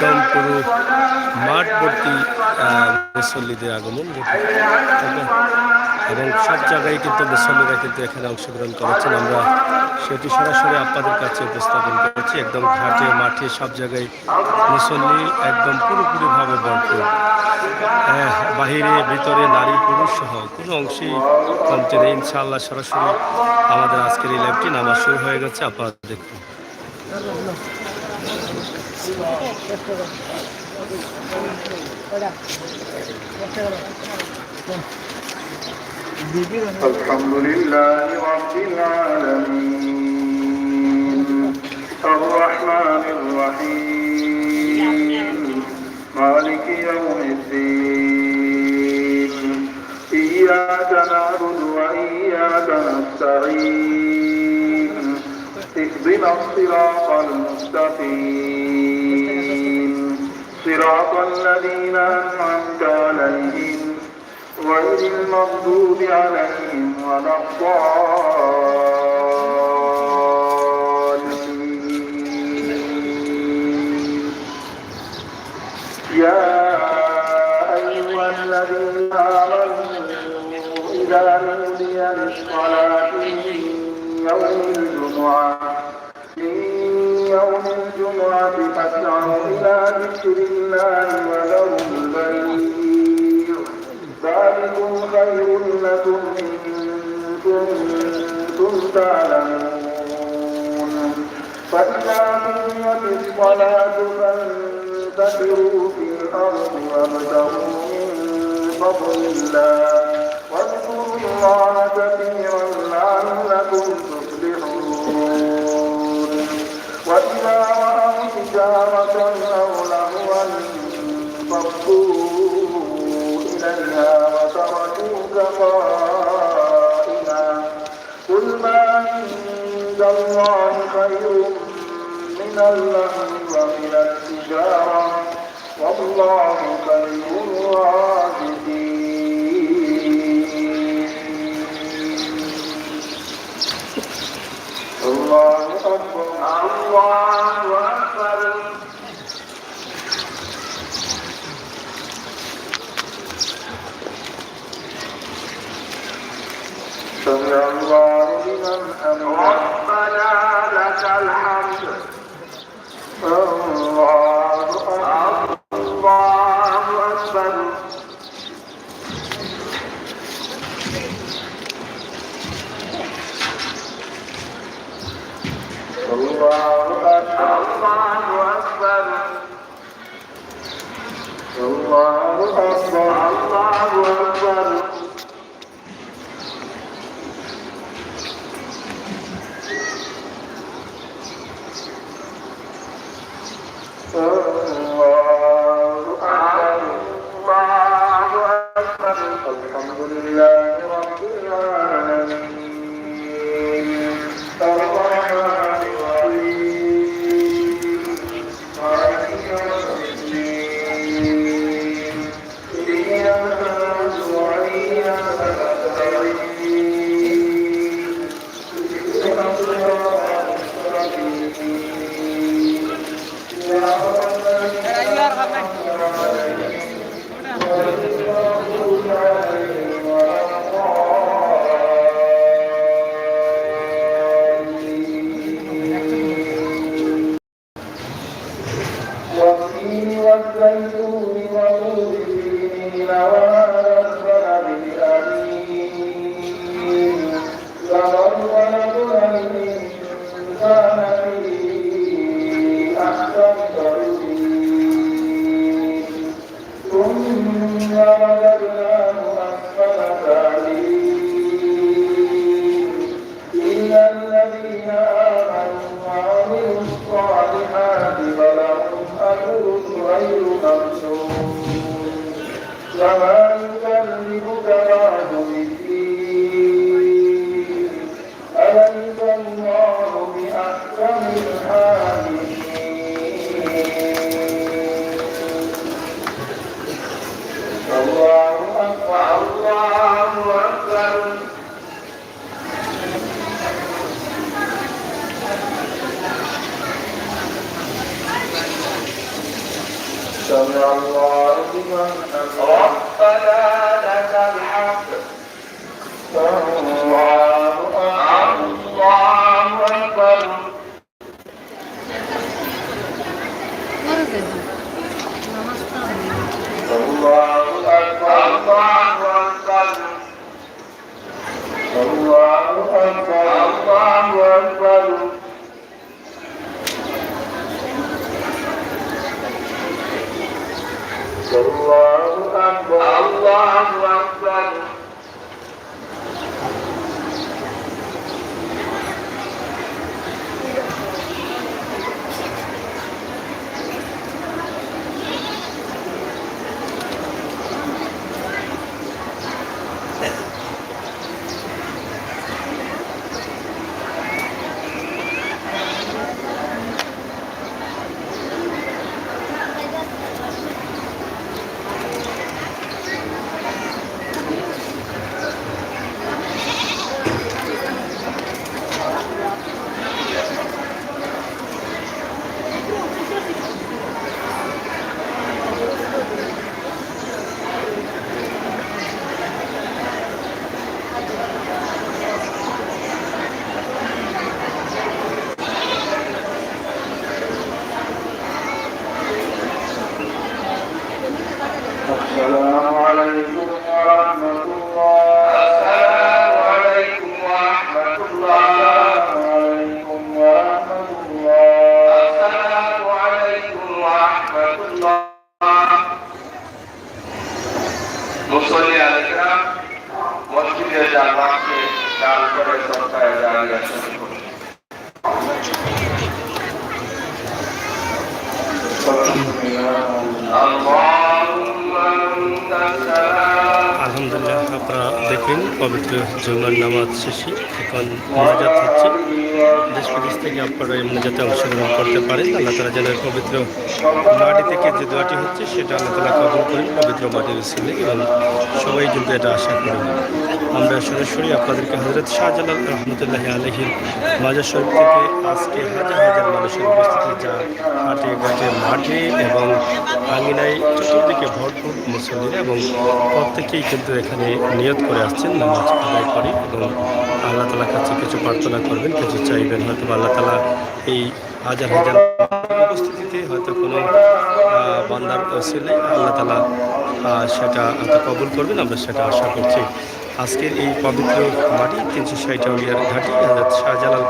একদম পুরো মাঠ ভর্তি মুসল্লিদের আগমন, এবং সব জায়গায় কিন্তু মুসল্লিরা কিন্তু এখানে অংশগ্রহণ করেছেন। আমরা সেটি সরাসরি আপনাদের কাছে উপস্থাপন করেছি। একদম ঘাটে মাঠে সব জায়গায় মুসল্লি একদম পুরোপুরিভাবে ভরপুর। বাহিরে ভিতরে নারী পুরুষ সহ কোনো অংশেই কমতে নেই। ইনশাআল্লাহ সরাসরি আমাদের আজকের এই লাইভটি নামাজ শুরু হয়ে গেছে, আপনারা দেখুন। আলহামদুলিল্লাহ রাব্বিল আলামিন আর-রাহমানির রহিম মালিকি ইয়াউমিদ্দিন ইয়্যাকা না'বুদু ওয়া ইয়্যাকা নাস্তাঈন ইহদিনাস সিরাতাল মুস্তাকিম সিরাতাল লাযীনা আন'আমতা আলাইহিম غير المغضوب عليهم ولا الضالين يا أيها الذين آمنوا إذا نودي للصلاة من يوم الجمعة فاسعوا إلى ذكر الله وذروا البيع ذلكم خير لكم إن كنتم تعلمون فإذا قضيت الصلاة فانتشروا في الأرض وابتغوا من فضل الله واذكروا الله كثيرا لعلكم تفلحون وإذا رأوا تجارة أو لهوا انفضوا إليها وتركوك قائما قل ما عند الله خير من اللهو ومن التجارة والله خير الرازقين الله أكبر الله أكبر سمع الله لمن حمده ربنا لك الحمد الله أكبر الله أكبر الله أكبر الله أكبر الله أكبر الحمد لله رب العالمين الرحمن الرحيم مالك يوم الدين إياك نعبد وإياك نستعين اهدنا الصراط المستقيم صراط الذين أنعمت عليهم والتين والزيتون وطور سينين وهذا البلد الأمين لقد خلقنا الإنسان في أحسن تقويم ثم رددناه أسفل سافلين إلا الذين آمنوا وعملوا الصالحات فلهم أجر غير ممنون وما يكذبك بعد بالدين أليس الله بأحكم الحاكمين الله أكبر الله أكبر سمع الله لمن حمده ربنا لك الحمد الله أكبر الله أكبر الله أكبر الله أكبر الله أكبر الله أكبر السلام عليكم ورحمة الله السلام عليكم ورحمة الله السلام عليكم ورحمة الله مصلي على الكرام مسجد الجامع से चाल पर सबका जारी আলহামদুলিল্লাহ, আপনারা দেখবেন পবিত্র জুমার নামাজ শেষে এখন মোনাজাত হচ্ছে। দেশ বিদেশ থেকে আপনারা এই মোনাজাতে অংশগ্রহণ করতে পারেন। আল্লাহ তাআলা যেন পবিত্র মাটি থেকে যে দোয়াটি হচ্ছে সেটা আল্লাহ তাআলা কবুল করেন পবিত্র মাটির উসিলায়, এবং সবাই কিন্তু এটা আশা করি। আমরা সরাসরি আপনাদেরকে হযরত শাহজালাল রহমতুল্লাহি আলাইহির মাজার শরীফ থেকে আজকে হাজার হাজার মানুষের উপস্থিতি, যা হাটে ঘাটে মাঠে এবং আঙিনায় চতুর্দিকে ভরপুর মুসল্লিরা, এবং প্রত্যেকেই কিন্তু এখানে নিয়ত করে আসছেন নামাজ আদায় করে, এবং আল্লাহ তাআলার কাছে কিছু প্রার্থনা করবেন, কিছু চাইবেন। হয়তো আল্লাহ তাআলা এই হাজার হাজার উপস্থিতিতে হয়তো কোনো বান্দার ওসিলায় আল্লাহ তাআলা সেটা কবুল করবেন, আমরা সেটা আশা করছি। আজকের এই পবিত্র মাটি 360 আউলিয়ার ঘাটি হযরত শাহজালাল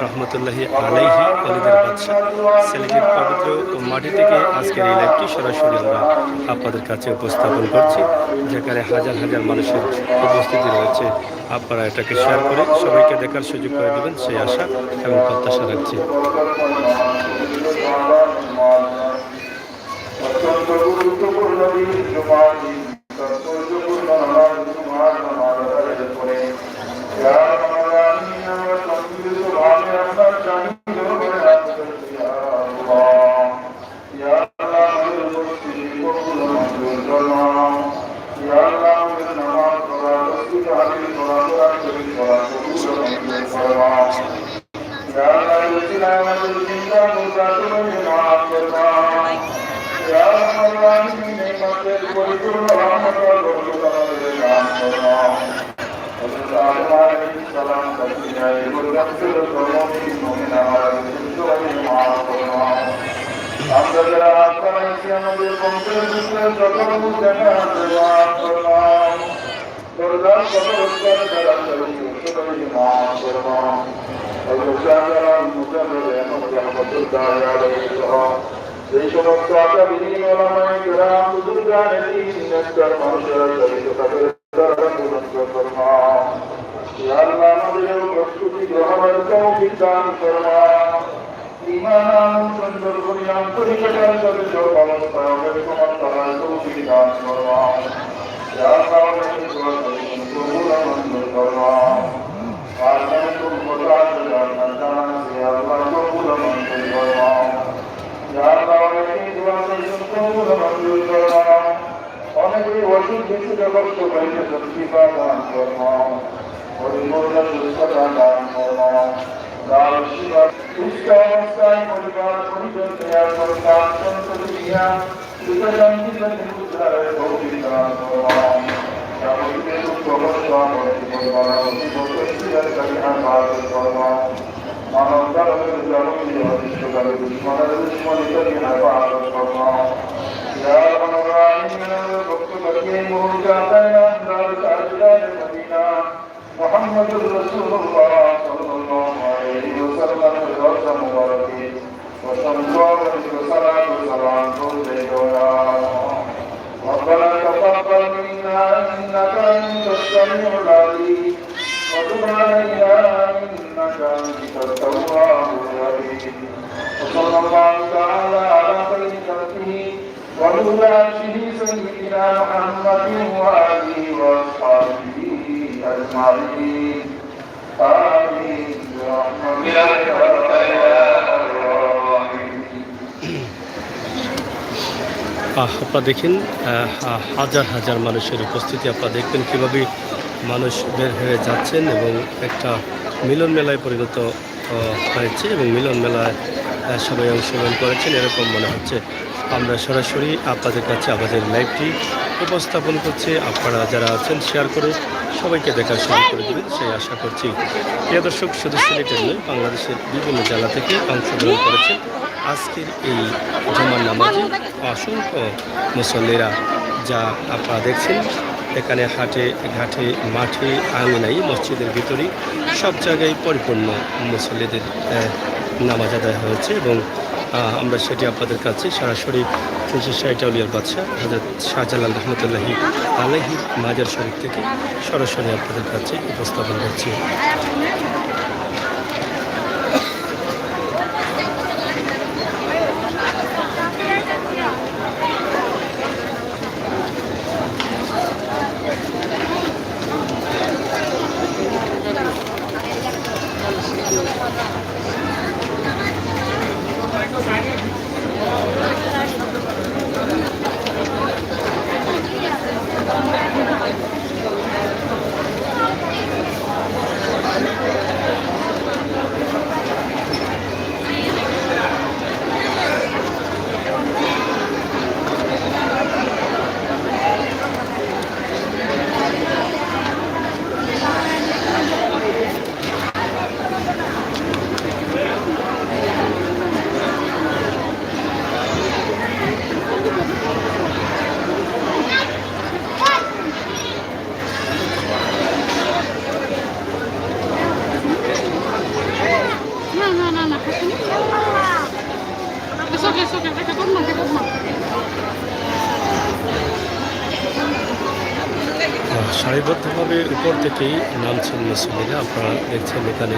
রহমতুল্লাহি আলাইহি ওলিদের বাদশাহ সিলেটের পবিত্র মাটি থেকে আজকের এই লাইভটি সরাসরি আমরা আপনাদের কাছে উপস্থাপন করছি, যেখানে হাজার হাজার মানুষের উপস্থিতি রয়েছে। আপনারা এটাকে শেয়ার করে সবাইকে দেখার সুযোগ করে দেবেন, সেই আশা এবং প্রত্যাশা রাখছি। এই সমস্ত আকাবির ওলামায়ে কেরাম বুজুর্গানে দ্বীন নেককার মানুষেরা শহীদ তাদের দ্বারা বুলন্দ ফরমাও। ইয়া আল্লাহ, আমাদের প্রস্তুতি গ্রহণের তৌফিক দান ফরমাও। ঈমান সুন্দর করে আন্তরিকতার সাথে সব অবস্থায় তোমার তাআলা তৌফিক দান ফরমাও। ইয়া আল্লাহ, আমাদের দোয়া কবুল মঞ্জুর ফরমাও। আল্লাহ তুমি কথা জানা জানা ইয়া আল্লাহ কবুল মঞ্জুর ফরমাও। অনেকে ওষুধ কিছুটা কষ্ট পাইছে শিফা দান ফরমাও, পরিপূর্ণ সুস্থতা দান ফরমাও। তার শিফা সুস্থ অবস্থায় পরিবার পরিজন তৈরি করতে محمد رسول الله صلى الله عليه وسلم الرسول مبارك وصلى الله وسلم وسلام ربنا تقبل منا انك انت السميع العليم وتب علينا انك انت التواب الرحيم وصلى الله تعالى على خير خلقه ونور عرشه سيدنا محمد واله واصحابه اجمعين آمين برحمتك يا الراحمين আপনারা দেখেন হাজার হাজার মানুষের উপস্থিতি। আপনারা দেখবেন কীভাবে মানুষ বের হয়ে যাচ্ছেন এবং একটা মিলন মেলায় পরিণত হয়েছে এবং মিলন মেলায় সবাই অংশগ্রহণ করেছেন এরকম মনে হচ্ছে। আমরা সরাসরি আপনাদের কাছে আমাদের লাইভটি উপস্থাপন করছি। আপনারা যারা আছেন শেয়ার করে সবাইকে দেখার সুযোগ করে দেবেন সেই আশা করছি। প্রিয় দর্শক, শুধু সিলেটের নয়, বাংলাদেশের বিভিন্ন জেলা থেকে অংশগ্রহণ করেছেন আজকের এই জুমার নামাজে অসংখ্য মুসল্লিরা, যা আপনারা দেখছেন এখানে হাটে ঘাটে মাঠে আঙিনাই মসজিদের ভিতরেই সব জায়গায় পরিপূর্ণ মুসল্লিদের নামাজ আদায় হয়েছে এবং আমরা সেটি আপনাদের কাছে সরাসরি 360 আউলিয়ার বাদশাহ হযরত শাহজালাল রহমতুল্লাহি আলাইহির মাজার শরীফ থেকে সরাসরি আপনাদের কাছে উপস্থাপন করছি। সারিবদ্ধভাবে উপর থেকেই নামছেন মুসল্লিরা। আপনারা দেখছেন এখানে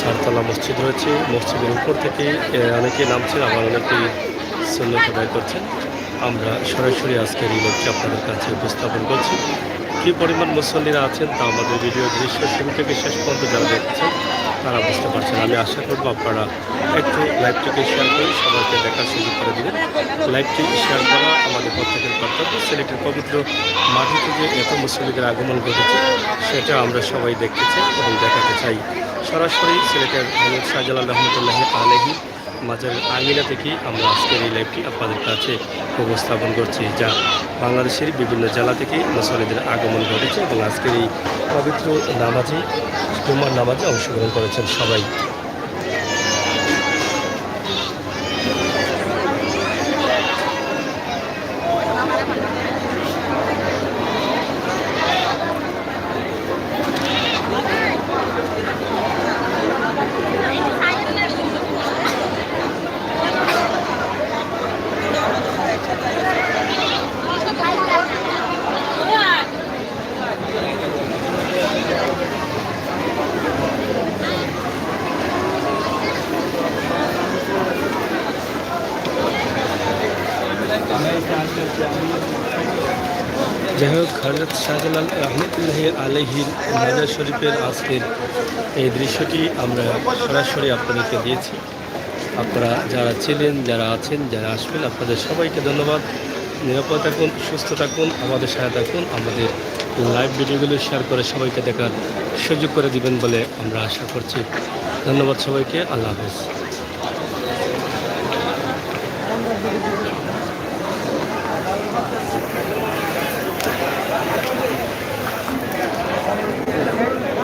চারতলা মসজিদ রয়েছে, মসজিদের উপর থেকেই অনেকে নামছেন, আবার অনেকেই সুন্নত আদায় করছেন। আমরা সরাসরি আজকের এই লোককে আপনাদের কাছে উপস্থাপন করছি। কী পরিমাণ মুসল্লিরা আছেন তা আমাদের ভিডিও দৃশ্য শুরু থেকে শেষ পর্যন্ত যারা দেখছেন তারা বুঝতে পারছেন। আমি আশা করবো আপনারা একটু লাইভটিকে শেয়ার করে সবাইকে দেখার সুযোগ করে দেবেন। লাইভটি শেয়ার করা আমাদের প্রত্যেকের কর্তব্য। সিলেটের পবিত্র মাটি থেকে এত মুসল্লিদের আগমন ঘটেছে সেটা আমরা সবাই দেখতে চাই এবং দেখাতে চাই। সরাসরি সিলেটের হযরত শাহজালাল রহমতুল্লাহি আলাইহি মাজার আঙিনা থেকেই আমরা আজকের এই লাইভটি আপনাদের কাছে উপস্থাপন করছি, যা বাংলাদেশের বিভিন্ন জেলা থেকে মুসল্লিদের আগমন ঘটেছে এবং আজকের এই পবিত্র নামাজে জুমার নামাজে অংশগ্রহণ করেছেন সবাই। যাই হোক, হযরত শাহজালাল রহমতুল্লাহি আলাইহির মাজার শরীফের আজকের এই দৃশ্যটি আমরা সরাসরি আপনাদেরকে দিয়েছি। আপনারা যারা ছিলেন, যারা আছেন, যারা আসবেন, আপনাদের সবাইকে ধন্যবাদ। নিরাপদ থাকুন, সুস্থ থাকুন, আমাদের সাথে থাকুন। আমাদের লাইভ ভিডিওগুলো শেয়ার করে সবাইকে দেখার সুযোগ করে দিবেন বলে আমরা আশা করছি। ধন্যবাদ সবাইকে। আল্লাহ হাফেজ।